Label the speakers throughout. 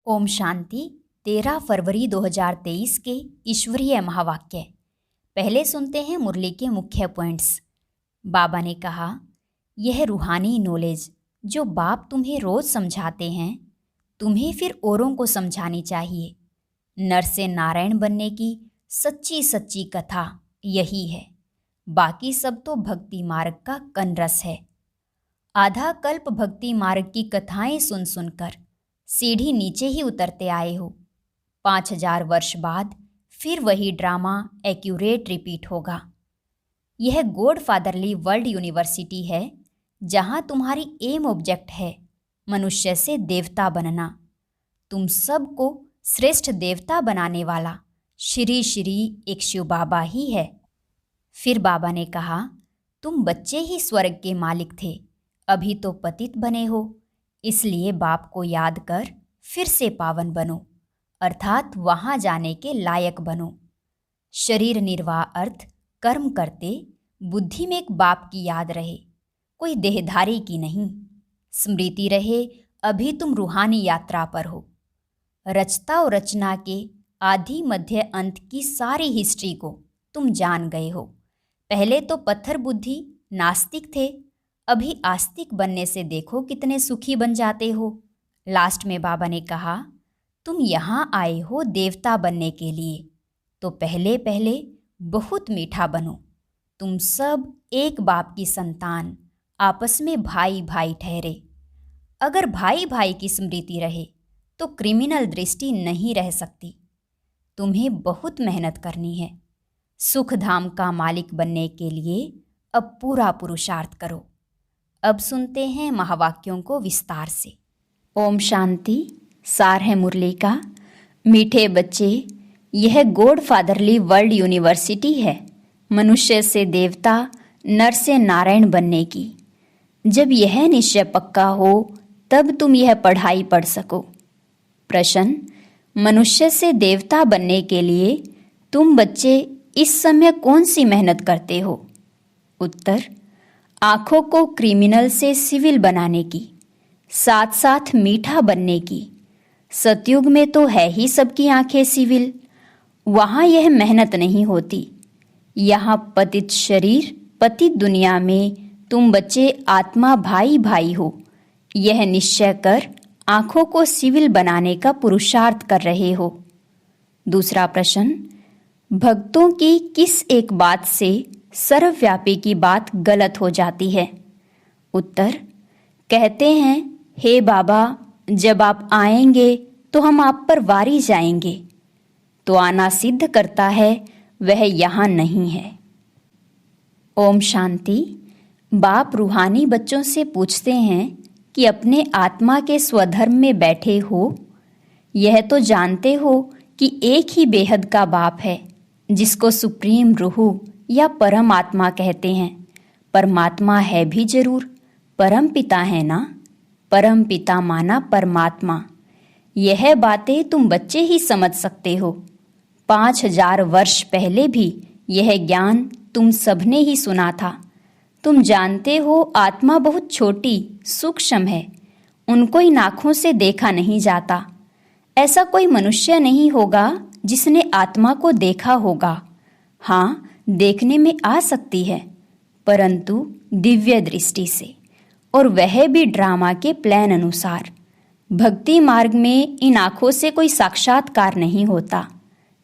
Speaker 1: ओम शांति। 13 फरवरी 2023 के ईश्वरीय महावाक्य। पहले सुनते हैं मुरली के मुख्य पॉइंट्स। बाबा ने कहा, यह रूहानी नॉलेज जो बाप तुम्हें रोज समझाते हैं, तुम्हें फिर औरों को समझानी चाहिए। नर से नारायण बनने की सच्ची सच्ची कथा यही है, बाकी सब तो भक्ति मार्ग का कनरस है। आधा कल्प भक्ति मार्ग की कथाएं सुन सुनकर सीढ़ी नीचे ही उतरते आए हो। 5000 वर्ष बाद फिर वही ड्रामा एक्यूरेट रिपीट होगा। यह गॉड फादरली वर्ल्ड यूनिवर्सिटी है, जहां तुम्हारी एम ऑब्जेक्ट है मनुष्य से देवता बनना। तुम सबको श्रेष्ठ देवता बनाने वाला श्री श्री एक शिव बाबा ही है। फिर बाबा ने कहा, तुम बच्चे ही स्वर्ग के मालिक थे, अभी तो पतित बने हो, इसलिए बाप को याद कर फिर से पावन बनो, अर्थात वहां जाने के लायक बनो। शरीर निर्वाह अर्थ कर्म करते बुद्धि में एक बाप की याद रहे, कोई देहधारी की नहीं। स्मृति रहे अभी तुम रूहानी यात्रा पर हो। रचता और रचना के आदि मध्य अंत की सारी हिस्ट्री को तुम जान गए हो। पहले तो पत्थर बुद्धि नास्तिक थे, अभी आस्तिक बनने से देखो कितने सुखी बन जाते हो। लास्ट में बाबा ने कहा, तुम यहाँ आए हो देवता बनने के लिए, तो पहले पहले बहुत मीठा बनो। तुम सब एक बाप की संतान, आपस में भाई भाई ठहरे। अगर भाई भाई की स्मृति रहे तो क्रिमिनल दृष्टि नहीं रह सकती। तुम्हें बहुत मेहनत करनी है। सुख धाम का मालिक बनने के लिए अब पूरा पुरुषार्थ करो। अब सुनते हैं महावाक्यों को विस्तार से। ओम शांति। सार है मुरली का। मीठे बच्चे, यह गॉड फादरली वर्ल्ड यूनिवर्सिटी है मनुष्य से देवता, नर से नारायण बनने की। जब यह निश्चय पक्का हो तब तुम यह पढ़ाई पढ़ सको। प्रश्न, मनुष्य से देवता बनने के लिए तुम बच्चे इस समय कौन सी मेहनत करते हो? उत्तर, आँखों को क्रिमिनल से सिविल बनाने की, साथ साथ मीठा बनने की। सतयुग में तो है ही सबकी आंखें सिविल, वहाँ यह मेहनत नहीं होती। यहाँ पतित शरीर पतित दुनिया में तुम बच्चे आत्मा भाई भाई हो, यह निश्चय कर आँखों को सिविल बनाने का पुरुषार्थ कर रहे हो। दूसरा प्रश्न, भक्तों की किस एक बात से सर्वव्यापी की बात गलत हो जाती है? उत्तर, कहते हैं, हे बाबा, जब आप आएंगे तो हम आप पर वारी जाएंगे। तो आना सिद्ध करता है वह यहाँ नहीं है। ओम शांति। बाप रूहानी बच्चों से पूछते हैं कि अपने आत्मा के स्वधर्म में बैठे हो, यह तो जानते हो कि एक ही बेहद का बाप है जिसको सुप्रीम रूह या परम आत्मा कहते हैं। परमात्मा है भी जरूर, परम पिता है ना। परम पिता माना परमात्मा। यह बातें तुम बच्चे ही समझ सकते हो। 5000 वर्ष पहले भी यह ज्ञान तुम सबने ही सुना था। तुम जानते हो आत्मा बहुत छोटी सूक्ष्म है, उनको इन आँखों से देखा नहीं जाता। ऐसा कोई मनुष्य नहीं होगा जिसने आत्मा को देखा होगा। हाँ, देखने में आ सकती है, परंतु दिव्य दृष्टि से, और वह भी ड्रामा के प्लान अनुसार। भक्ति मार्ग में इन आँखों से कोई साक्षात्कार नहीं होता,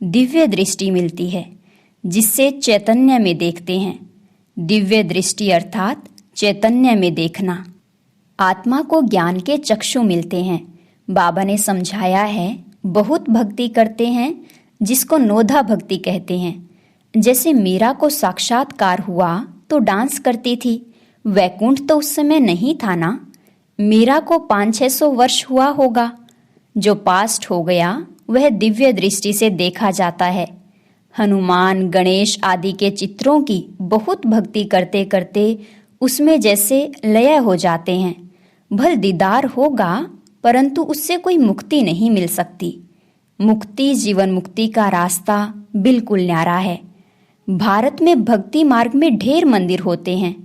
Speaker 1: दिव्य दृष्टि मिलती है जिससे चैतन्य में देखते हैं। दिव्य दृष्टि अर्थात चैतन्य में देखना। आत्मा को ज्ञान के चक्षु मिलते हैं। बाबा ने समझाया है, बहुत भक्ति करते हैं जिसको नोधा भक्ति कहते हैं। जैसे मीरा को साक्षात्कार हुआ तो डांस करती थी, वैकुंठ तो उस समय नहीं था ना। मीरा को 500-600 वर्ष हुआ होगा। जो पास्ट हो गया वह दिव्य दृष्टि से देखा जाता है। हनुमान, गणेश आदि के चित्रों की बहुत भक्ति करते करते उसमें जैसे लय हो जाते हैं। भल दीदार होगा, परंतु उससे कोई मुक्ति नहीं मिल सकती। मुक्ति, जीवन मुक्ति का रास्ता बिल्कुल न्यारा है। भारत में भक्ति मार्ग में ढेर मंदिर होते हैं,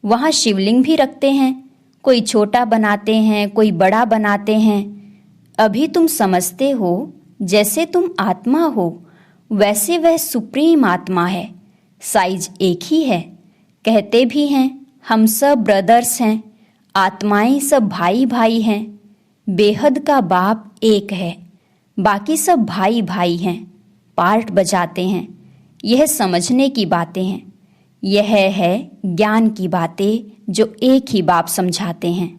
Speaker 1: वहाँ शिवलिंग भी रखते हैं। कोई छोटा बनाते हैं, कोई बड़ा बनाते हैं। अभी तुम समझते हो जैसे तुम आत्मा हो, वैसे वह सुप्रीम आत्मा है। साइज एक ही है। कहते भी हैं हम सब ब्रदर्स हैं, आत्माएं सब भाई भाई हैं। बेहद का बाप एक है, बाकी सब भाई भाई हैं, पार्ट बजाते हैं। यह समझने की बातें हैं। यह है ज्ञान की बातें जो एक ही बाप समझाते हैं।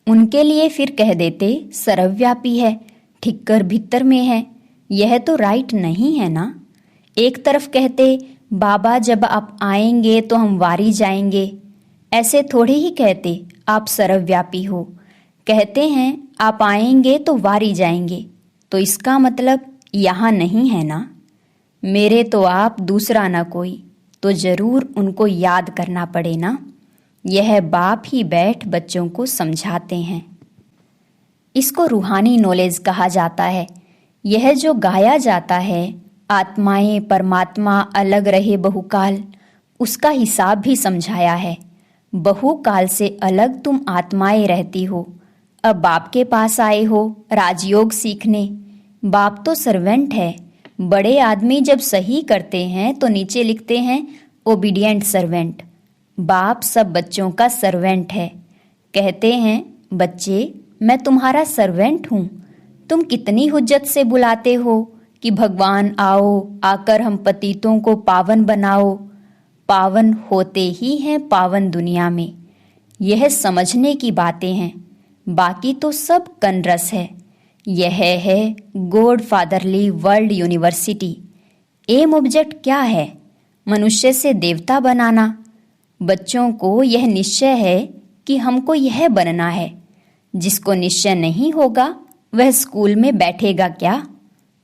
Speaker 1: उनके लिए फिर कह देते सर्वव्यापी है, ठिक्कर भीतर में है। यह तो राइट नहीं है ना। एक तरफ कहते बाबा जब आप आएंगे तो हम वारी जाएंगे, ऐसे थोड़े ही कहते आप सर्वव्यापी हो। कहते हैं आप आएंगे तो वारी जाएंगे, तो इसका मतलब यहाँ नहीं है ना। मेरे तो आप दूसरा ना कोई, तो जरूर उनको याद करना पड़े ना। यह बाप ही बैठ बच्चों को समझाते हैं। इसको रूहानी नॉलेज कहा जाता है। यह जो गाया जाता है आत्माएं परमात्मा अलग रहे बहुकाल, उसका हिसाब भी समझाया है। बहुकाल से अलग तुम आत्माएं रहती हो। अब बाप के पास आए हो राजयोग सीखने। बाप तो सर्वेंट है। बड़े आदमी जब सही करते हैं तो नीचे लिखते हैं ओबीडिएंट सर्वेंट। बाप सब बच्चों का सर्वेंट है। कहते हैं बच्चे मैं तुम्हारा सर्वेंट हूँ। तुम कितनी हुज्जत से बुलाते हो कि भगवान आओ, आकर हम पतितों को पावन बनाओ। पावन होते ही हैं पावन दुनिया में। यह समझने की बातें हैं। बाकी तो सब कनरस है। यह है God Fatherly World University. Aim object क्या है? मनुष्य से देवता बनाना। बच्चों को यह निश्चय है कि हमको यह बनना है। जिसको निश्चय नहीं होगा वह स्कूल में बैठेगा क्या?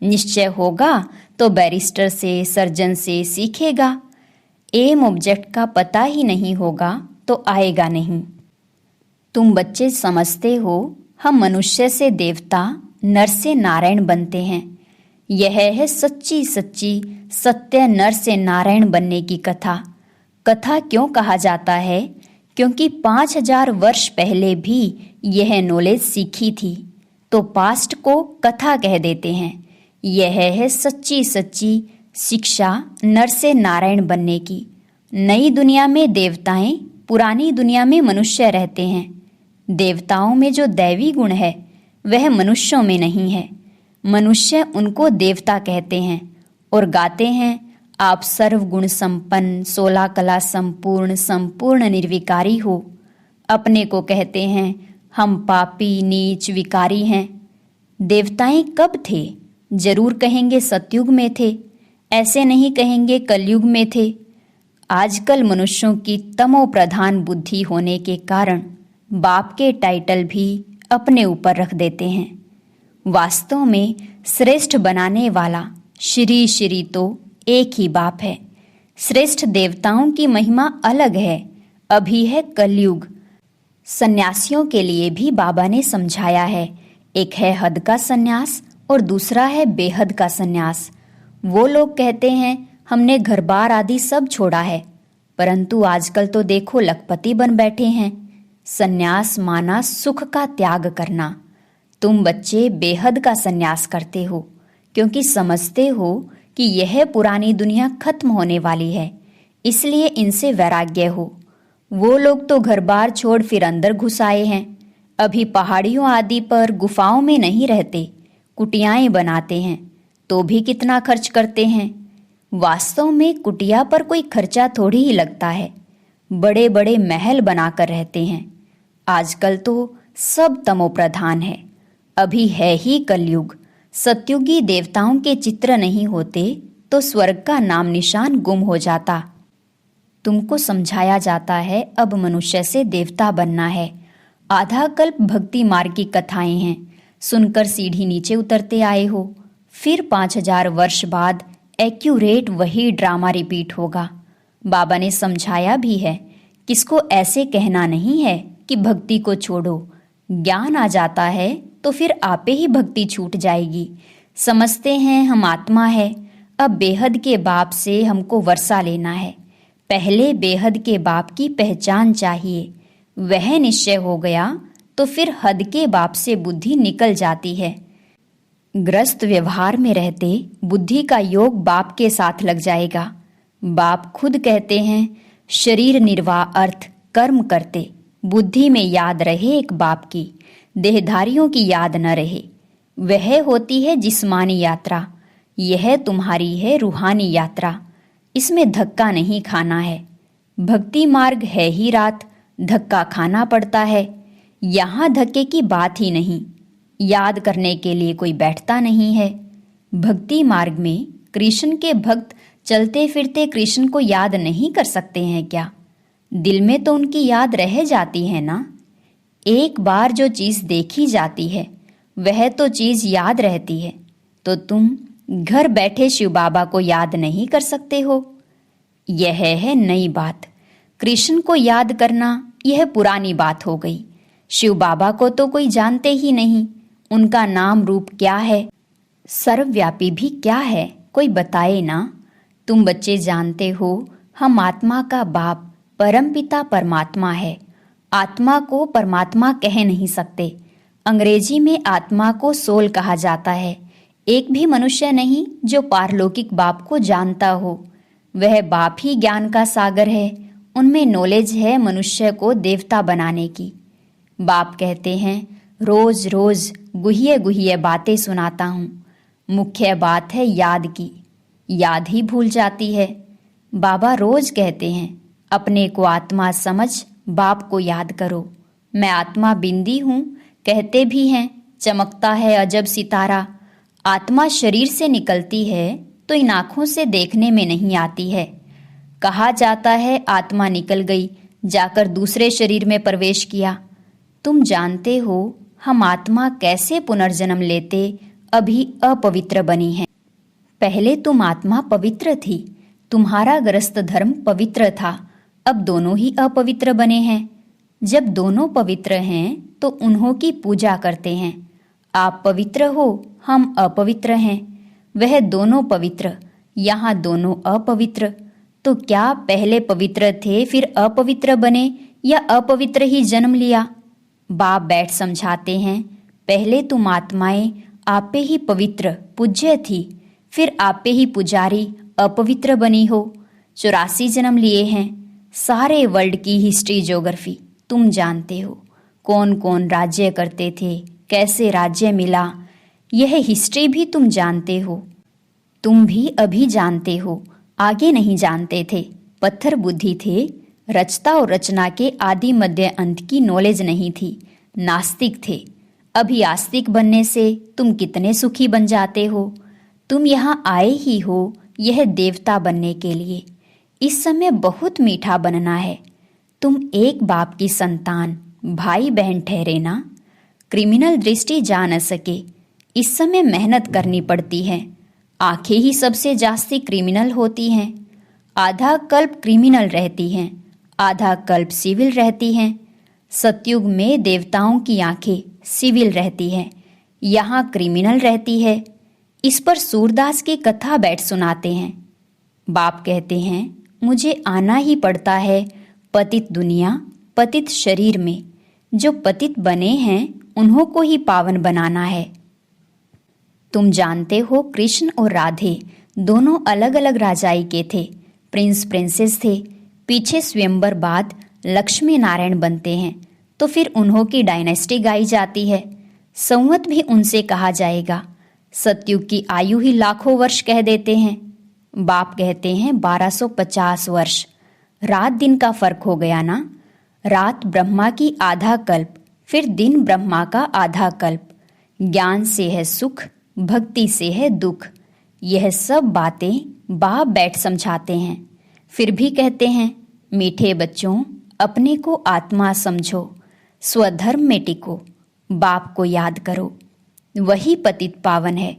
Speaker 1: निश्चय होगा तो बैरिस्टर से सर्जन से सीखेगा। एम ऑब्जेक्ट का पता ही नहीं होगा तो आएगा नहीं। तुम बच्चे समझते हो हम मनुष्य से देवता, नर से नारायण बनते हैं। यह है सच्ची सच्ची सत्य नर से नारायण बनने की कथा। कथा क्यों कहा जाता है? क्योंकि 5000 वर्ष पहले भी यह नॉलेज सीखी थी, तो पास्ट को कथा कह देते हैं। यह है सच्ची सच्ची शिक्षा नर से नारायण बनने की। नई दुनिया में देवताएं, पुरानी दुनिया में मनुष्य रहते हैं। देवताओं में जो दैवी गुण है वह मनुष्यों में नहीं है। मनुष्य उनको देवता कहते हैं और गाते हैं आप सर्वगुण संपन्न, 16 कला संपूर्ण, संपूर्ण निर्विकारी हो। अपने को कहते हैं हम पापी, नीच, विकारी हैं। देवताएं कब थे? जरूर कहेंगे सतयुग में थे। ऐसे नहीं कहेंगे कलयुग में थे। आजकल मनुष्यों की तमो प्रधान बुद्धि होने के कारण बाप के टाइटल भी अपने ऊपर रख देते हैं। वास्तव में श्रेष्ठ बनाने वाला श्री श्री तो एक ही बाप है। श्रेष्ठ देवताओं की महिमा अलग है। अभी है कलयुग। सन्यासियों के लिए भी बाबा ने समझाया है। एक है हद का सन्यास और दूसरा है बेहद का सन्यास। वो लोग कहते हैं हमने घर बार आदि सब छोड़ा है, परंतु आजकल तो देखो लखपति बन बैठे हैं। सन्यास माना सुख का त्याग करना। तुम बच्चे बेहद का सन्यास करते हो क्योंकि समझते हो कि यह पुरानी दुनिया खत्म होने वाली है, इसलिए इनसे वैराग्य हो। वो लोग तो घर बार छोड़ फिर अंदर घुस आए हैं। अभी पहाड़ियों आदि पर गुफाओं में नहीं रहते, कुटियाएं बनाते हैं, तो भी कितना खर्च करते हैं। वास्तव में कुटिया पर कोई खर्चा थोड़ी ही लगता है। बड़े बड़े महल बनाकर रहते हैं। आजकल तो सब तमो प्रधान है। अभी है ही कलयुग। सतयुगी देवताओं के चित्र नहीं होते तो स्वर्ग का नाम निशान गुम हो जाता। तुमको समझाया जाता है अब मनुष्य से देवता बनना है। आधा कल्प भक्ति मार्ग की कथाएं हैं, सुनकर सीढ़ी नीचे उतरते आए हो। फिर 5000 वर्ष बाद एक्यूरेट वही ड्रामा रिपीट होगा। बाबा ने समझाया भी है, किसको ऐसे कहना नहीं है कि भक्ति को छोड़ो। ज्ञान आ जाता है तो फिर आपे ही भक्ति छूट जाएगी। समझते हैं हम आत्मा है, अब बेहद के बाप से हमको वर्षा लेना है। पहले बेहद के बाप की पहचान चाहिए। वह निश्चय हो गया तो फिर हद के बाप से बुद्धि निकल जाती है। ग्रस्त व्यवहार में रहते बुद्धि का योग बाप के साथ लग जाएगा। बाप खुद कहते हैं, शरीर निर्वाह अर्थ कर्म करते बुद्धि में याद रहे एक बाप की, देहधारियों की याद न रहे। वह होती है जिस्मानी यात्रा, यह तुम्हारी है रूहानी यात्रा। इसमें धक्का नहीं खाना है। भक्ति मार्ग है ही रात, धक्का खाना पड़ता है। यहाँ धक्के की बात ही नहीं, याद करने के लिए कोई बैठता नहीं है। भक्ति मार्ग में कृष्ण के भक्त चलते फिरते कृष्ण को याद नहीं कर सकते हैं क्या? दिल में तो उनकी याद रह जाती है ना। एक बार जो चीज़ देखी जाती है वह तो चीज़ याद रहती है। तो तुम घर बैठे शिव बाबा को याद नहीं कर सकते हो? यह है नई बात। कृष्ण को याद करना यह पुरानी बात हो गई। शिव बाबा को तो कोई जानते ही नहीं। उनका नाम रूप क्या है, सर्वव्यापी भी क्या है, कोई बताए ना। तुम बच्चे जानते हो हम आत्मा का बाप परमपिता परमात्मा है। आत्मा को परमात्मा कह नहीं सकते। अंग्रेजी में आत्मा को सोल कहा जाता है। एक भी मनुष्य नहीं जो पारलौकिक बाप को जानता हो। वह बाप ही ज्ञान का सागर है। उनमें नॉलेज है मनुष्य को देवता बनाने की। बाप कहते हैं, रोज रोज गुह्य गुह्य बातें सुनाता हूँ। मुख्य बात है याद की, याद ही भूल जाती है। बाबा रोज कहते हैं, अपने को आत्मा समझ बाप को याद करो। मैं आत्मा बिंदी हूँ कहते भी हैं, चमकता है अजब सितारा। आत्मा शरीर से निकलती है तो इन आँखों से देखने में नहीं आती है। कहा जाता है आत्मा निकल गई, जाकर दूसरे शरीर में प्रवेश किया। तुम जानते हो हम आत्मा कैसे पुनर्जन्म लेते अभी अपवित्र बनी है। पहले तुम आत्मा पवित्र थी, तुम्हारा ग्रस्त धर्म पवित्र था। अब दोनों ही अपवित्र बने हैं। जब दोनों पवित्र हैं तो उन्हों की पूजा करते हैं। आप पवित्र हो, हम अपवित्र हैं। वह दोनों पवित्र, यहाँ दोनों अपवित्र। तो क्या पहले पवित्र थे फिर अपवित्र बने या अपवित्र ही जन्म लिया? बाप बैठ समझाते हैं, पहले तुम आत्माएं आपे ही पवित्र पूज्य थी, फिर आपे ही पुजारी अपवित्र बनी हो। 84 जन्म लिए हैं। सारे वर्ल्ड की हिस्ट्री ज्योग्राफी तुम जानते हो। कौन कौन राज्य करते थे, कैसे राज्य मिला, यह हिस्ट्री भी तुम जानते हो। तुम भी अभी जानते हो, आगे नहीं जानते थे। पत्थर बुद्धि थे, रचता और रचना के आदि मध्य अंत की नॉलेज नहीं थी, नास्तिक थे। अभी आस्तिक बनने से तुम कितने सुखी बन जाते हो। तुम यहाँ आए ही हो यह देवता बनने के लिए। इस समय बहुत मीठा बनना है। तुम एक बाप की संतान भाई बहन ठहरे ना। क्रिमिनल दृष्टि जा न सके, इस समय मेहनत करनी पड़ती है। आंखें ही सबसे जास्ती क्रिमिनल होती हैं। आधा कल्प क्रिमिनल रहती हैं, आधा कल्प सिविल रहती हैं। सतयुग में देवताओं की आंखें सिविल रहती हैं, यहाँ क्रिमिनल रहती है। इस पर सूरदास की कथा बैठ सुनाते हैं। बाप कहते हैं, मुझे आना ही पड़ता है पतित दुनिया पतित शरीर में। जो पतित बने हैं उन्हों को ही पावन बनाना है। तुम जानते हो कृष्ण और राधे दोनों अलग अलग राजाई के थे, प्रिंस प्रिंसेस थे। पीछे स्वयंवर बाद लक्ष्मी नारायण बनते हैं तो फिर उन्हों की डायनेस्टी गाई जाती है। संवत भी उनसे कहा जाएगा। सतयुग की आयु ही लाखों वर्ष कह देते हैं। बाप कहते हैं 1250 वर्ष। रात दिन का फर्क हो गया ना। रात ब्रह्मा की आधा कल्प, फिर दिन ब्रह्मा का आधा कल्प। ज्ञान से है सुख, भक्ति से है दुख। यह सब बातें बाप बैठ समझाते हैं। फिर भी कहते हैं, मीठे बच्चों अपने को आत्मा समझो, स्वधर्म में टिको, बाप को याद करो, वही पतित पावन है।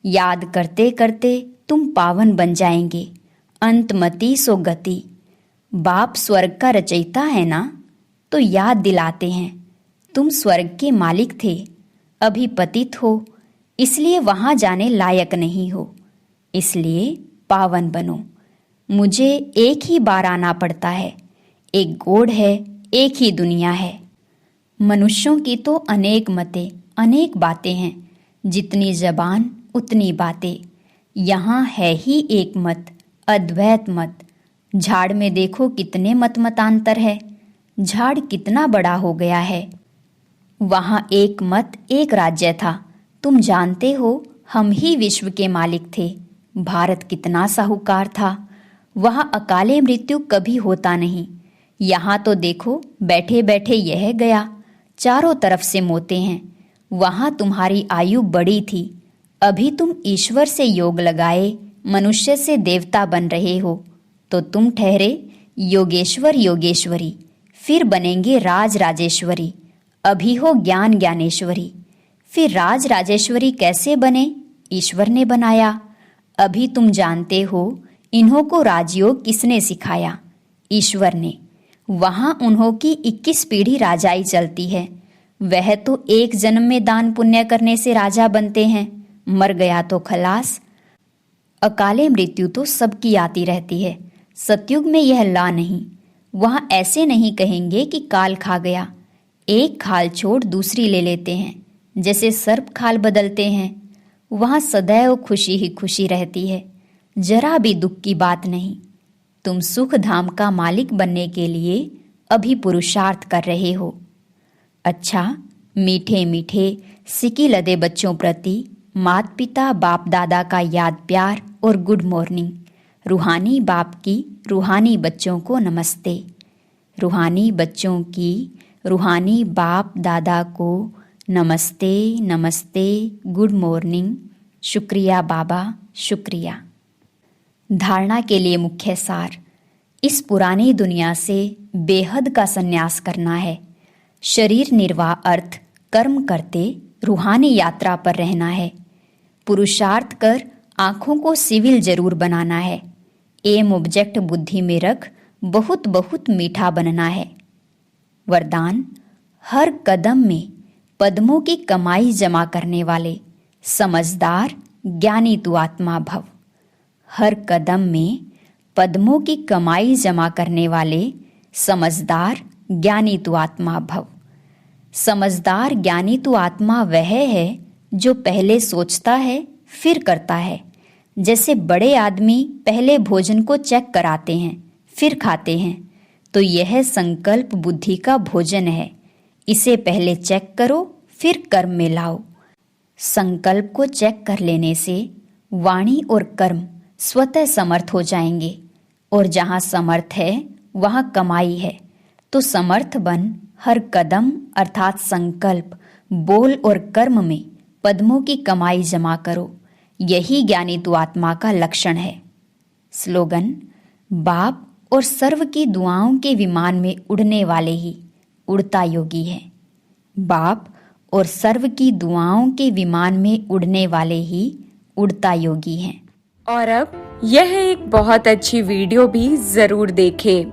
Speaker 1: याद करते करते तुम पावन बन जाएंगे। अंतमति सो गति। बाप स्वर्ग का रचयिता है ना, तो याद दिलाते हैं तुम स्वर्ग के मालिक थे, अभी पतित हो, इसलिए वहां जाने लायक नहीं हो। इसलिए पावन बनो। मुझे एक ही बार आना पड़ता है। एक गोड़ है, एक ही दुनिया है। मनुष्यों की तो अनेक मतें, अनेक बातें हैं, जितनी जबान उतनी बातें। यहाँ है ही एक मत, अद्वैत मत। झाड़ में देखो कितने मत मतांतर है, झाड़ कितना बड़ा हो गया है। वहाँ एक मत एक राज्य था, तुम जानते हो हम ही विश्व के मालिक थे। भारत कितना साहूकार था। वहाँ अकाले मृत्यु कभी होता नहीं। यहाँ तो देखो बैठे बैठे यह गया, चारों तरफ से मोते हैं। वहाँ तुम्हारी आयु बड़ी थी, अभी तुम ईश्वर से योग लगाए मनुष्य से देवता बन रहे हो, तो तुम ठहरे योगेश्वर योगेश्वरी, फिर बनेंगे राज राजेश्वरी। अभी हो ज्ञान ज्ञानेश्वरी, फिर राज राजेश्वरी कैसे बने? ईश्वर ने बनाया। अभी तुम जानते हो इन्हों को राजयोग किसने सिखाया? ईश्वर ने। वहाँ उन्हों की 21 पीढ़ी राजाई चलती है। वह तो एक जन्म में दान पुण्य करने से राजा बनते हैं, मर गया तो खलास। अकाले मृत्यु तो सबकी आती रहती है, सतयुग में यह ला नहीं। वहाँ ऐसे नहीं कहेंगे कि काल खा गया, एक खाल छोड़ दूसरी ले लेते हैं, जैसे सर्प खाल बदलते हैं। वहाँ सदैव खुशी ही खुशी रहती है, जरा भी दुख की बात नहीं। तुम सुख धाम का मालिक बनने के लिए अभी पुरुषार्थ कर रहे हो। अच्छा, मीठे मीठे सिकी लदे बच्चों प्रति माता पिता बाप दादा का याद प्यार और गुड मॉर्निंग। रूहानी बाप की रूहानी बच्चों को नमस्ते। रूहानी बच्चों की रूहानी बाप दादा को नमस्ते नमस्ते, गुड मॉर्निंग। शुक्रिया बाबा, शुक्रिया। धारणा के लिए मुख्य सार। इस पुरानी दुनिया से बेहद का संन्यास करना है। शरीर निर्वाह अर्थ कर्म करते रूहानी यात्रा पर रहना है। पुरुषार्थ कर आँखों को सिविल जरूर बनाना है। एम ऑब्जेक्ट बुद्धि में रख बहुत बहुत मीठा बनना है। वरदान, हर कदम में पद्मों की कमाई जमा करने वाले समझदार ज्ञानी तू आत्मा भव। हर कदम में पद्मों की कमाई जमा करने वाले समझदार ज्ञानी तू आत्मा भव। समझदार ज्ञानी तू आत्मा वह है जो पहले सोचता है फिर करता है। जैसे बड़े आदमी पहले भोजन को चेक कराते हैं फिर खाते हैं, तो यह संकल्प बुद्धि का भोजन है। इसे पहले चेक करो फिर कर्म में लाओ। संकल्प को चेक कर लेने से वाणी और कर्म स्वतः समर्थ हो जाएंगे, और जहाँ समर्थ है वहाँ कमाई है। तो समर्थ बन हर कदम अर्थात संकल्प, बोल और कर्म में पद्मों की कमाई जमा करो। यही ज्ञानी तू आत्मा का लक्षण है। स्लोगन, बाप और सर्व की दुआओं के विमान में उड़ने वाले ही उड़ता योगी है। बाप और सर्व की दुआओं के विमान में उड़ने वाले ही उड़ता योगी हैं।
Speaker 2: और अब यह एक बहुत अच्छी वीडियो भी जरूर देखें।